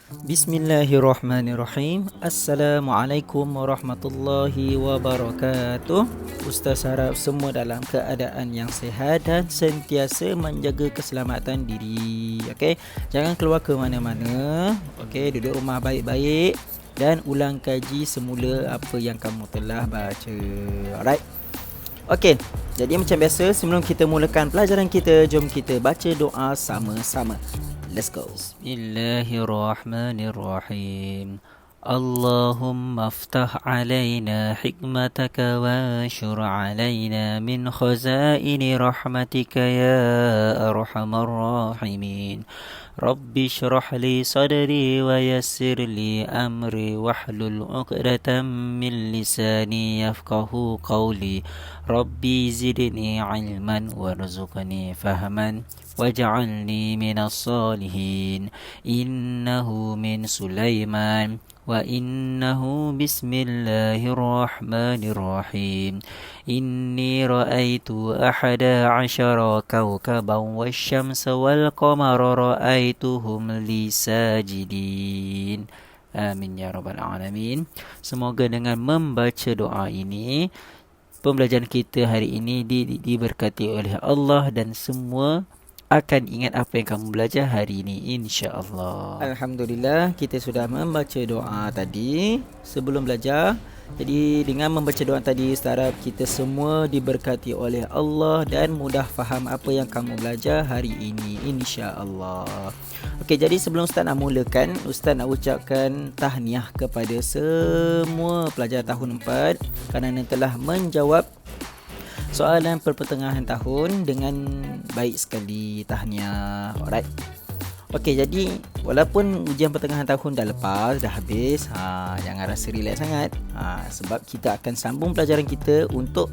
Bismillahirrahmanirrahim. Assalamualaikum warahmatullahi wabarakatuh. Ustaz harap semua dalam keadaan yang sihat dan sentiasa menjaga keselamatan diri. Okey, jangan keluar ke mana-mana. Okey, duduk rumah baik-baik dan ulang kaji semula apa yang kamu telah baca. Alright. Okey, jadi macam biasa sebelum kita mulakan pelajaran kita, jom kita baca doa sama-sama. Let's go. Bismillahirrahmanirrahim. اللهم افتح علينا حكمتك وانشر علينا من خزائن رحمتك يا أرحم الراحمين رب اشرح لي صدري ويسر لي أمري واحلل عقدة من لساني يفقه قولي ربي زدني علما وارزقني فهما واجعلني من الصالحين إنه من سليمان وإنه بسم الله الرحمن الرحيم إني رأيت 11 كوكبا والشمس والقمر رأيتهم لي ساجدين Amin ya rabbal alamin. Semoga dengan membaca doa ini pembelajaran kita hari ini diberkati oleh Allah dan semua akan ingat apa yang kamu belajar hari ini, insya-Allah. Alhamdulillah, kita sudah membaca doa tadi sebelum belajar. Jadi dengan membaca doa tadi, Ustaz harap kita semua diberkati oleh Allah dan mudah faham apa yang kamu belajar hari ini, insya-Allah. Okey, jadi sebelum Ustaz nak mulakan, Ustaz nak ucapkan tahniah kepada semua pelajar tahun 4 kerana telah menjawab soalan pertengahan tahun dengan baik sekali. Tahniah. Alright. Okey, jadi walaupun ujian pertengahan tahun dah lepas, dah habis, jangan rasa relax sangat. Sebab kita akan sambung pelajaran kita untuk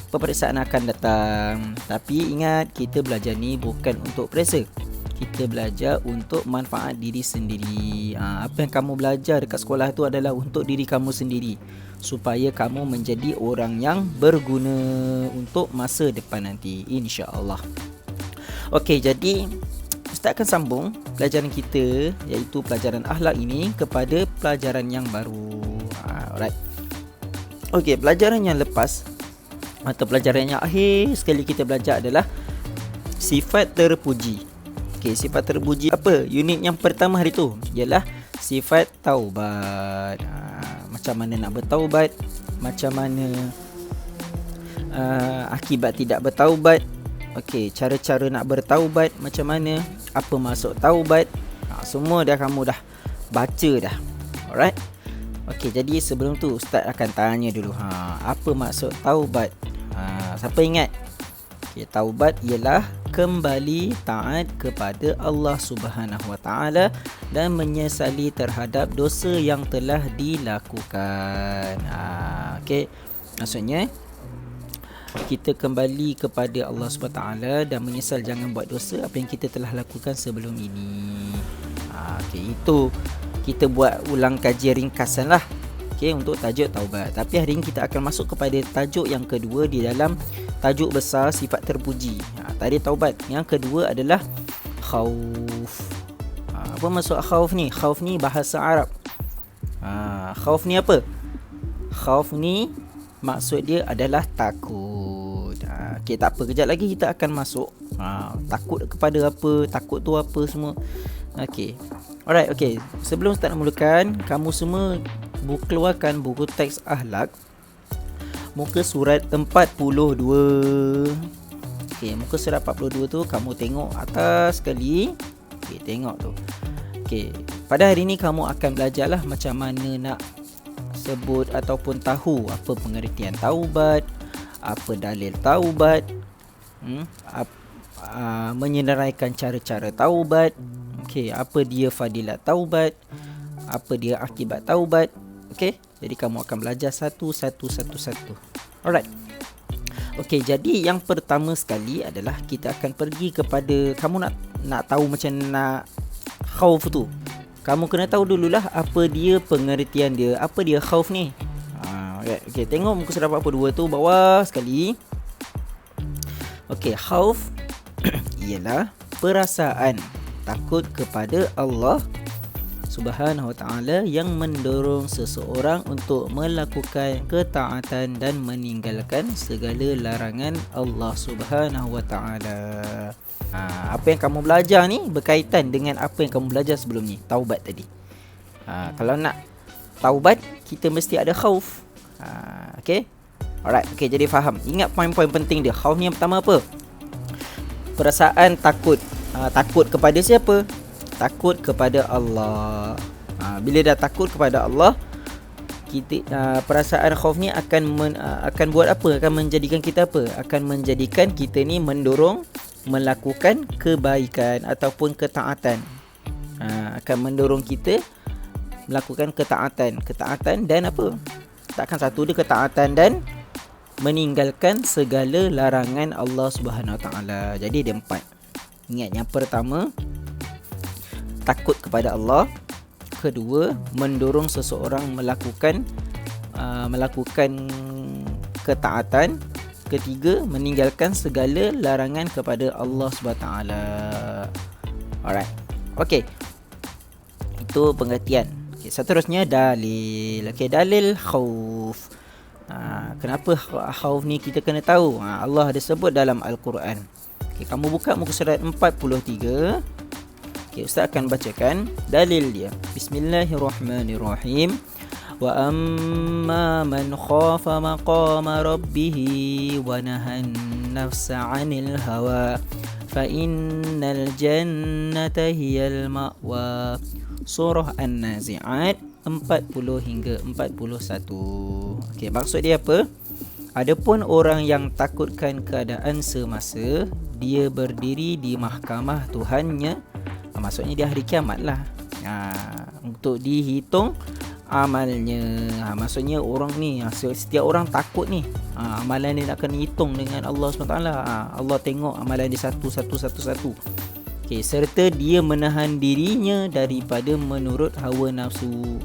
peperiksaan akan datang. Tapi ingat, kita belajar ni bukan untuk pressure. Kita belajar untuk manfaat diri sendiri. Apa yang kamu belajar dekat sekolah tu adalah untuk diri kamu sendiri, supaya kamu menjadi orang yang berguna untuk masa depan nanti, insya-Allah. Okey, jadi Ustaz akan sambung pelajaran kita, iaitu pelajaran akhlak ini kepada pelajaran yang baru. Alright. Okey, pelajaran yang lepas atau pelajaran yang akhir sekali kita belajar adalah sifat terpuji. Okey, sifat terpuji apa? Unit yang pertama hari tu ialah sifat taubat. Macam mana nak bertaubat, macam mana akibat tidak bertaubat. Okey, cara-cara nak bertaubat macam mana, apa maksud taubat, semua dah kamu dah baca dah. Alright. Okey, jadi sebelum tu Ustaz akan tanya dulu, apa maksud taubat? Siapa ingat? Okey, taubat ialah kembali taat kepada Allah Subhanahu Wa Taala dan menyesali terhadap dosa yang telah dilakukan. Okey, maksudnya kita kembali kepada Allah Subhanahu Wa Taala dan menyesal jangan buat dosa apa yang kita telah lakukan sebelum ini. Okey, itu kita buat ulang kaji ringkasan lah. Okey, untuk tajuk taubat. Tapi hari ini kita akan masuk kepada tajuk yang kedua di dalam tajuk besar sifat terpuji. Tadi taubat, yang kedua adalah khauf. Apa maksud khauf ni? Khauf ni bahasa Arab. Khauf ni apa? Khauf ni maksud dia adalah takut. Okey, tak apa, kejap lagi kita akan masuk takut kepada apa, takut tu apa semua. Okey. Alright, okey. Sebelum Ustaz nak mulakan, kamu semua keluarkan buku teks akhlak muka surat 42. Okey, muka surat 42 tu kamu tengok atas sekali. Okey, tengok tu. Okey, pada hari ni kamu akan belajarlah macam mana nak sebut ataupun tahu apa pengertian taubat, apa dalil taubat, menyenaraikan cara-cara taubat. Okey, apa dia fadilat taubat, apa dia akibat taubat. Okey, jadi kamu akan belajar satu. Alright. Okey, jadi yang pertama sekali adalah kita akan pergi kepada, kamu nak tahu macam nak khauf tu, kamu kena tahu dululah apa dia pengertian dia, apa dia khauf ni. Okey, tengok muka surat 42 tu bawah sekali. Okey, khauf ialah perasaan takut kepada Allah Subhanahu wa ta'ala yang mendorong seseorang untuk melakukan ketaatan dan meninggalkan segala larangan Allah Subhanahu wa ta'ala. Apa yang kamu belajar ni berkaitan dengan apa yang kamu belajar sebelum ni, taubat tadi. Kalau nak taubat, kita mesti ada khauf. Okay. Alright, okay, jadi faham. Ingat poin-poin penting dia. Khauf ni yang pertama apa? Perasaan takut. Takut kepada siapa? Takut kepada Allah. Bila dah takut kepada Allah, kita perasaan khauf ni akan buat apa? Akan menjadikan kita apa? Akan menjadikan kita ni mendorong melakukan kebaikan ataupun ketaatan. Akan mendorong kita melakukan ketaatan dan apa? Takkan satu dia ketaatan dan meninggalkan segala larangan Allah Subhanahu Wa Taala. Jadi ada 4. Ingat, yang pertama takut kepada Allah, kedua mendorong seseorang melakukan ketaatan, ketiga meninggalkan segala larangan kepada Allah Subhanahu Wa Taala. Alright. Okey. Itu pengertian. Okay, seterusnya dalil. Okey, dalil khauf. Kenapa khauf ni kita kena tahu? Allah ada sebut dalam Al-Quran. Okay, kamu buka muka surat 43. Okay, Ustaz akan bacakan dalil dia. Bismillahirrahmanirrahim. Wa amma man khafa maqama rabbih wa nahan nafsa 'anil hawa fa innal jannata hiyal ma'wa. Surah An-Nazi'at 40 hingga 41. Okey, maksud dia apa? Adapun orang yang takutkan keadaan semasa dia berdiri di mahkamah Tuhannya, maksudnya di hari kiamat lah, untuk dihitung amalnya. Maksudnya orang ni, setiap orang takut ni, amalan dia nak kena hitung dengan Allah SWT. Allah tengok amalan dia satu. Okay, serta dia menahan dirinya daripada menurut hawa nafsu.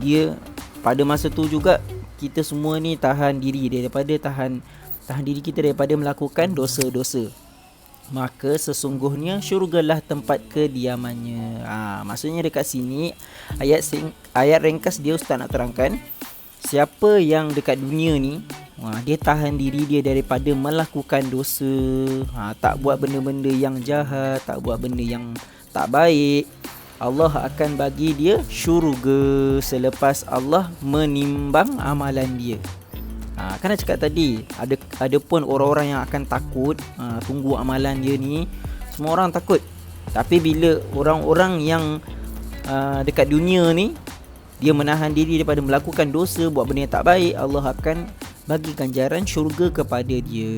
Dia pada masa tu juga kita semua ni tahan diri kita daripada melakukan dosa-dosa. Maka sesungguhnya syurgalah tempat kediamannya. Maksudnya dekat sini ayat ringkas dia Ustaz nak terangkan, siapa yang dekat dunia ni dia tahan diri dia daripada melakukan dosa, tak buat benda-benda yang jahat, tak buat benda yang tak baik, Allah akan bagi dia syurga selepas Allah menimbang amalan dia. Kan nak cakap tadi, ada pun orang-orang yang akan takut, tunggu amalan dia ni. Semua orang takut. Tapi bila orang-orang yang dekat dunia ni, dia menahan diri daripada melakukan dosa, buat benda yang tak baik, Allah akan bagi ganjaran syurga kepada dia.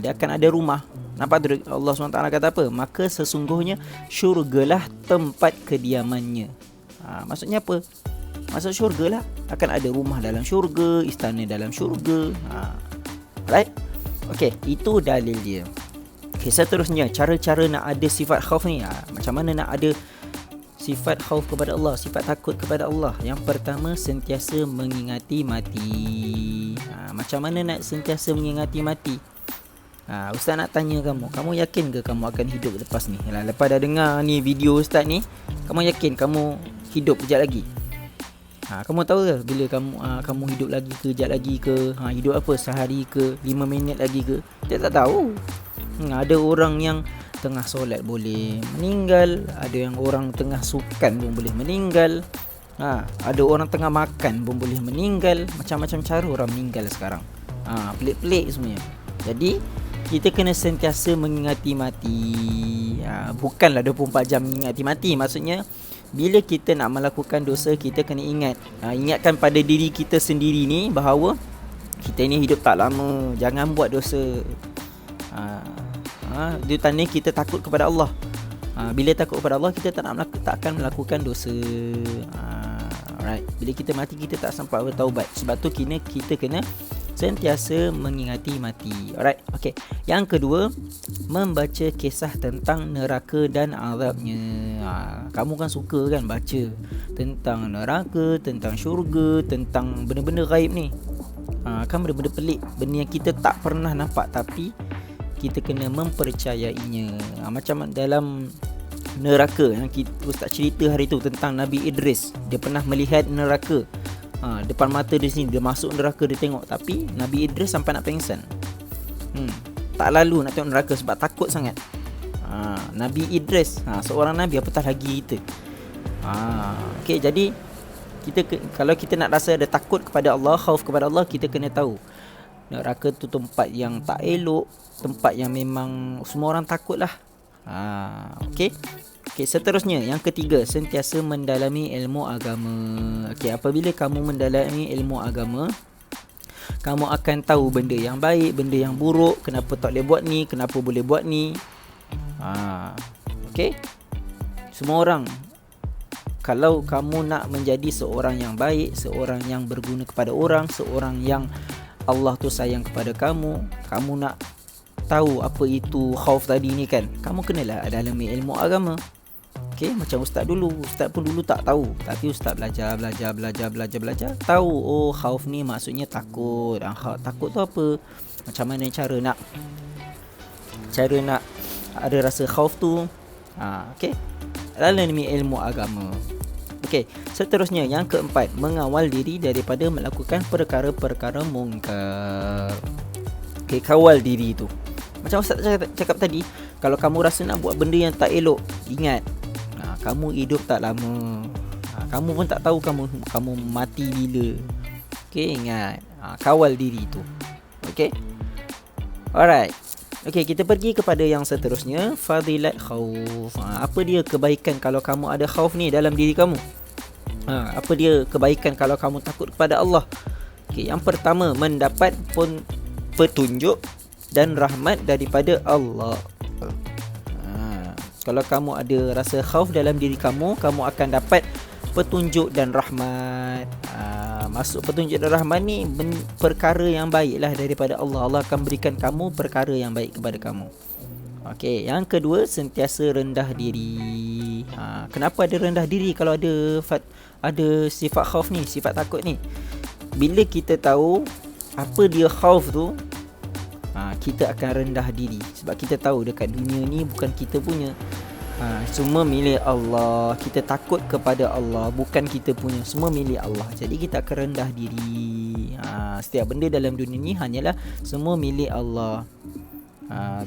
Dia akan ada rumah. Nampak tu Allah SWT kata apa? Maka sesungguhnya syurgalah tempat kediamannya. Maksudnya apa? Maksud syurga lah, akan ada rumah dalam syurga, istana dalam syurga. Right? Okay, itu dalil dia. Okay, seterusnya, cara-cara nak ada sifat khauf ni. Macam mana nak ada sifat khauf kepada Allah, sifat takut kepada Allah? Yang pertama, sentiasa mengingati mati. Macam mana nak sentiasa mengingati mati? Ustaz nak tanya kamu yakin ke kamu akan hidup lepas ni? Lepas dah dengar ni video Ustaz ni, kamu yakin kamu hidup kejap lagi? Kamu tahu ke bila kamu hidup lagi ke, kejap lagi ke? Hidup apa, sehari ke, 5 minit lagi ke? Kita tak tahu. Ada orang yang tengah solat boleh meninggal, ada yang orang tengah sukan pun boleh meninggal, ada orang tengah makan pun boleh meninggal. Macam-macam cara orang meninggal sekarang. Pelik-pelik semuanya. Jadi kita kena sentiasa mengingati mati. Bukanlah 24 jam mengingati mati. Maksudnya bila kita nak melakukan dosa, kita kena ingatkan pada diri kita sendiri ni bahawa kita ni hidup tak lama, jangan buat dosa. Dia tanya kita takut kepada Allah. Bila takut kepada Allah, kita tak akan melakukan dosa. Alright. Bila kita mati, kita tak sempat bertaubat. Sebab tu kita kena sentiasa mengingati mati. Alright. Okay. Yang kedua, membaca kisah tentang neraka dan azabnya. Kamu kan suka kan baca tentang neraka, tentang syurga, tentang benda-benda gaib ni. Kan benda-benda pelik, benda yang kita tak pernah nampak, tapi kita kena mempercayainya. Macam dalam neraka yang Ustaz cerita hari tu tentang Nabi Idris. Dia pernah melihat neraka. Depan mata dia sini, dia masuk neraka, dia tengok. Tapi Nabi Idris sampai nak pengsan. Tak lalu nak tengok neraka sebab takut sangat. Nabi Idris, seorang Nabi, apatah lagi kita. Okay, jadi kalau kita nak rasa ada takut kepada Allah, khauf kepada Allah, kita kena tahu neraka tu tempat yang tak elok, tempat yang memang semua orang takut lah. Okay, seterusnya yang ketiga, sentiasa mendalami ilmu agama. Okay, apabila kamu mendalami ilmu agama, kamu akan tahu benda yang baik, benda yang buruk, kenapa tak boleh buat ni, kenapa boleh buat ni. Okay, semua orang, kalau kamu nak menjadi seorang yang baik, seorang yang berguna kepada orang, seorang yang Allah tu sayang kepada kamu, kamu nak tahu apa itu khauf tadi ni kan, kamu kenalah dalami ilmu agama. Okay, macam Ustaz dulu. Ustaz pun dulu tak tahu, tapi Ustaz belajar, tahu, oh khauf ni maksudnya takut. Takut tu apa, macam mana cara nak ada rasa khauf tu. Okay, dalami ilmu agama. Okey, seterusnya yang keempat, mengawal diri daripada melakukan perkara-perkara mungkar. Okey, kawal diri tu. Macam Ustaz cakap tadi, kalau kamu rasa nak buat benda yang tak elok, ingat, kamu hidup tak lama. Kamu pun tak tahu kamu mati bila. Okey, ingat, kawal diri tu. Okey. Alright. Okey, kita pergi kepada yang seterusnya, fadilat khauf. Apa dia kebaikan kalau kamu ada khauf ni dalam diri kamu? Apa dia kebaikan kalau kamu takut kepada Allah? Okey, yang pertama, mendapat petunjuk dan rahmat daripada Allah. Kalau kamu ada rasa khauf dalam diri kamu, kamu akan dapat petunjuk dan rahmat. Masuk petunjuk dan rahmat ni perkara yang baiklah daripada Allah. Allah akan berikan kamu perkara yang baik kepada kamu. Okey, yang kedua, sentiasa rendah diri. Kenapa ada rendah diri kalau ada sifat khauf ni, sifat takut ni? Bila kita tahu apa dia khauf tu, kita akan rendah diri. Sebab kita tahu dekat dunia ni bukan kita punya. Semua milik Allah. Kita takut kepada Allah, bukan kita punya, semua milik Allah. Jadi kita akan rendah diri. Setiap benda dalam dunia ni hanyalah semua milik Allah.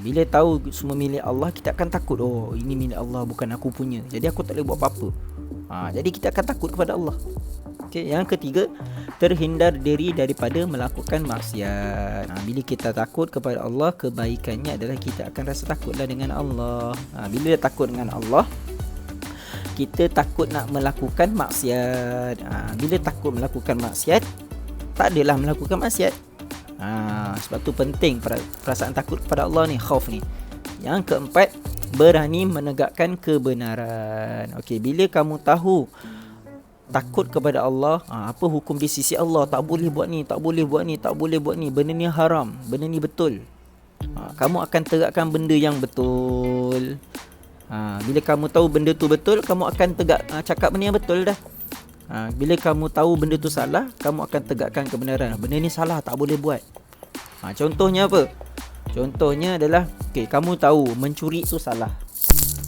Bila tahu semua milik Allah, kita akan takut, oh ini milik Allah, bukan aku punya, jadi aku tak boleh buat apa-apa. Jadi kita akan takut kepada Allah. Okay, yang ketiga, terhindar diri daripada melakukan maksiat. Bila kita takut kepada Allah, kebaikannya adalah kita akan rasa takutlah dengan Allah. Bila takut dengan Allah, kita takut nak melakukan maksiat. Bila takut melakukan maksiat, tak adalah melakukan maksiat. Sebab tu penting perasaan takut kepada Allah ni, khauf ni. Yang keempat, berani menegakkan kebenaran. Okey, bila kamu tahu takut kepada Allah, apa hukum di sisi Allah, tak boleh buat ni, tak boleh buat ni, tak boleh buat ni, benda ni haram, benda ni betul, kamu akan tegakkan benda yang betul. Bila kamu tahu benda tu betul, kamu akan cakap benda yang betul dah. Bila kamu tahu benda tu salah, kamu akan tegakkan kebenaran. Benda ni salah, tak boleh buat. Contohnya apa? Contohnya adalah, okay, kamu tahu mencuri tu salah.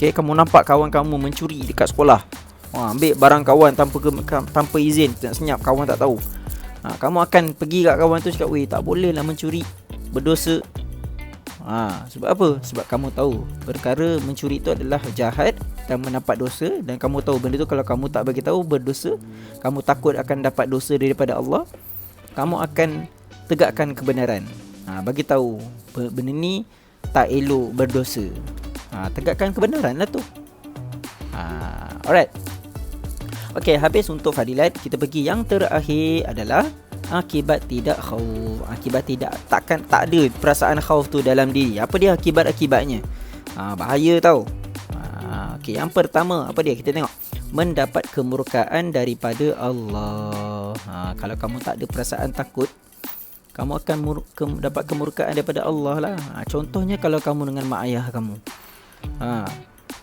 Okay, kamu nampak kawan kamu mencuri dekat sekolah, ambil barang kawan tanpa izin, senyap, kawan tak tahu. Kamu akan pergi kat kawan tu cakap, weh, tak boleh lah mencuri, berdosa. Sebab apa? Sebab kamu tahu perkara mencuri itu adalah jahat dan mendapat dosa. Dan kamu tahu benda tu kalau kamu tak bagi tahu berdosa, kamu takut akan dapat dosa daripada Allah, kamu akan tegakkan kebenaran. Bagi tahu benda ni tak elok, berdosa. Tegakkan kebenaran lah tu. Alright. Okey, habis untuk fadilat. Kita pergi yang terakhir adalah akibat tidak khauf. Akibat tak ada perasaan khauf tu dalam diri. Apa dia akibatnya? Bahaya tau. Okey, yang pertama apa dia? Kita tengok. Mendapat kemurkaan daripada Allah. Kalau kamu tak ada perasaan takut, kamu akan dapat kemurkaan daripada Allah lah. Contohnya kalau kamu dengan mak ayah kamu.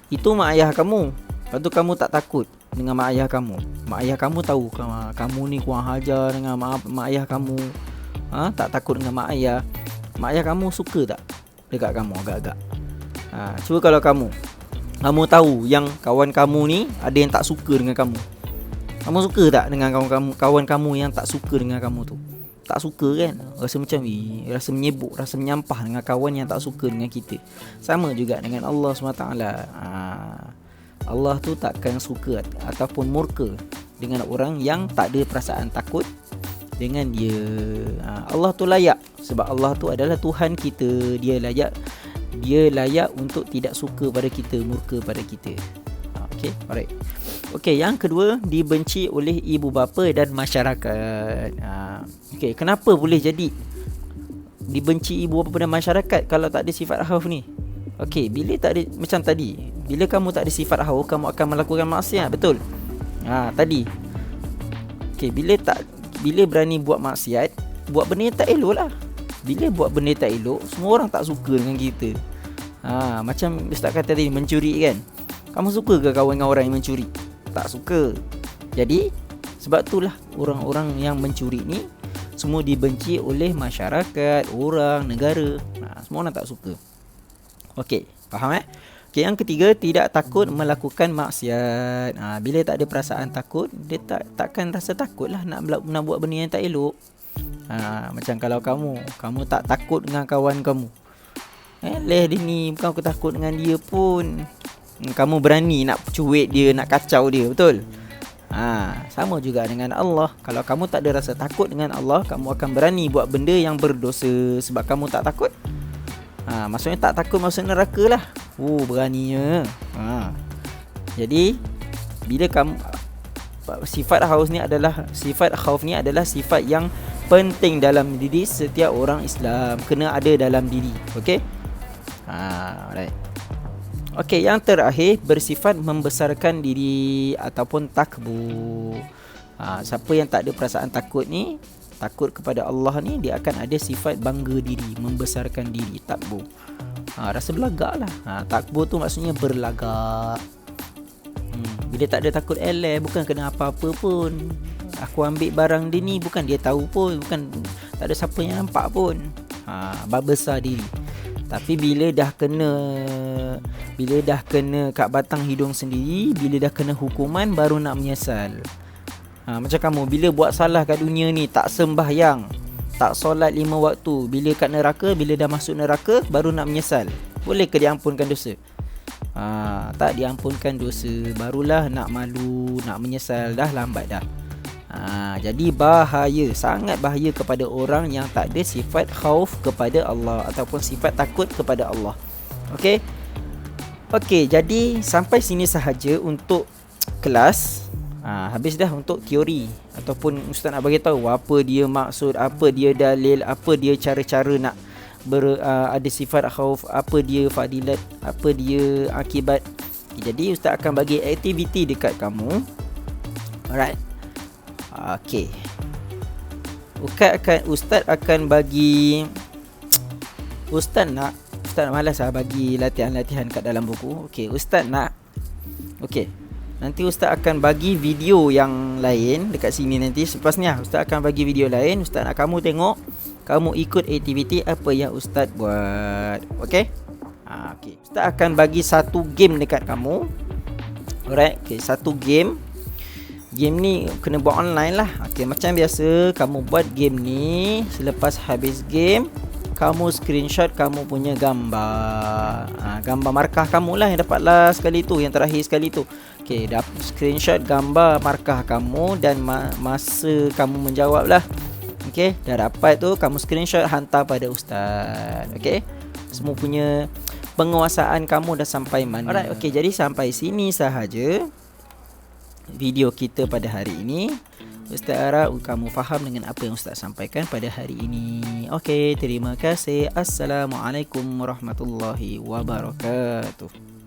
Itu mak ayah kamu. Lepas tu kamu tak takut dengan mak ayah kamu. Mak ayah kamu tahu kamu ni kurang ajar dengan mak ayah kamu. Tak takut dengan mak ayah. Mak ayah kamu suka tak dekat kamu agak-agak? Cuba kalau kamu Kamu tahu yang kawan kamu ni ada yang tak suka dengan kamu. Kamu suka tak dengan kawan kamu yang tak suka dengan kamu tu? Tak suka kan? Rasa macam rasa menyebuk, rasa menyampah dengan kawan yang tak suka dengan kita. Sama juga dengan Allah SWT. Allah tu takkan suka ataupun murka dengan orang yang tak ada perasaan takut dengan dia. Allah tu layak, sebab Allah tu adalah Tuhan kita. Dia layak untuk tidak suka pada kita, murka pada kita. Okay, alright. Okay, yang kedua, dibenci oleh ibu bapa dan masyarakat. Okay, kenapa boleh jadi dibenci ibu bapa dan masyarakat kalau tak ada sifat khauf ni? Okay, bila tak ada, macam tadi, bila kamu tak ada sifat khauf, kamu akan melakukan maksiat, betul? Tadi. Okay, bila berani buat maksiat, buat benda yang tak elok lah. Bila buat benda tak elok, semua orang tak suka dengan kita. Macam Ustaz kata tadi, mencuri kan. Kamu suka ke kawan dengan orang yang mencuri? Tak suka. Jadi sebab itulah orang-orang yang mencuri ni semua dibenci oleh masyarakat, orang, negara. Semua orang tak suka. Okey, faham Okey, yang ketiga, tidak takut melakukan maksiat. Bila tak ada perasaan takut, dia takkan rasa takut lah nak buat benda yang tak elok. Macam kalau kamu tak takut dengan kawan kamu, dia ni bukan aku takut dengan dia pun, kamu berani nak cuit dia, nak kacau dia, betul? Sama juga dengan Allah. Kalau kamu tak ada rasa takut dengan Allah, kamu akan berani buat benda yang berdosa sebab kamu tak takut. Maksudnya tak takut masuk neraka lah. Beraninya. Jadi bila kamu, sifat khauf ni adalah sifat yang penting dalam diri setiap orang Islam, kena ada dalam diri. Okey? Alright. Okey, yang terakhir, bersifat membesarkan diri ataupun takbur. Siapa yang tak ada perasaan takut ni, takut kepada Allah ni, dia akan ada sifat bangga diri, membesarkan diri, takbur. Rasa belagak lah. Takbur tu maksudnya berlagak. Bila tak ada takut, bukan kena apa-apa pun, aku ambil barang dia ni, bukan dia tahu pun, bukan, tak ada siapa yang nampak pun. Besar diri. Tapi bila dah kena kat batang hidung sendiri, bila dah kena hukuman, baru nak menyesal. Macam kamu, bila buat salah kat dunia ni, tak sembahyang, tak solat 5 waktu, bila kat neraka, bila dah masuk neraka, baru nak menyesal. Boleh ke diampunkan dosa? Tak diampunkan dosa, barulah nak malu, nak menyesal, dah lambat dah. Jadi bahaya, sangat bahaya kepada orang yang tak ada sifat khauf kepada Allah ataupun sifat takut kepada Allah. Okey, jadi sampai sini sahaja untuk kelas. Habis dah untuk teori, ataupun Ustaz nak bagi tahu apa dia maksud, apa dia dalil, apa dia cara-cara nak ada sifat khauf, apa dia fadilat, apa dia akibat. Jadi Ustaz akan bagi aktiviti dekat kamu. Alright. Okey. Ustaz akan bagi, Ustaz malas bagi latihan-latihan kat dalam buku. Okey, Ustaz nak, nanti Ustaz akan bagi video yang lain dekat sini nanti. Selepas ni Ustaz akan bagi video lain. Ustaz nak kamu tengok, kamu ikut aktiviti apa yang Ustaz buat. Okey? Ustaz akan bagi satu game dekat kamu. Alright, satu game. Game ni kena buat online lah. Macam biasa, kamu buat game ni. Selepas habis game, kamu screenshot kamu punya gambar. Gambar markah kamu lah yang dapat last sekali tu, yang terakhir sekali tu. Dapat screenshot gambar markah kamu dan masa kamu menjawab lah. Dah dapat tu, kamu screenshot, hantar pada Ustaz. Semua punya penguasaan kamu dah sampai mana. Alright, jadi sampai sini sahaja video kita pada hari ini. Ustaz harap kamu faham dengan apa yang Ustaz sampaikan pada hari ini. Terima kasih. Assalamualaikum warahmatullahi wabarakatuh.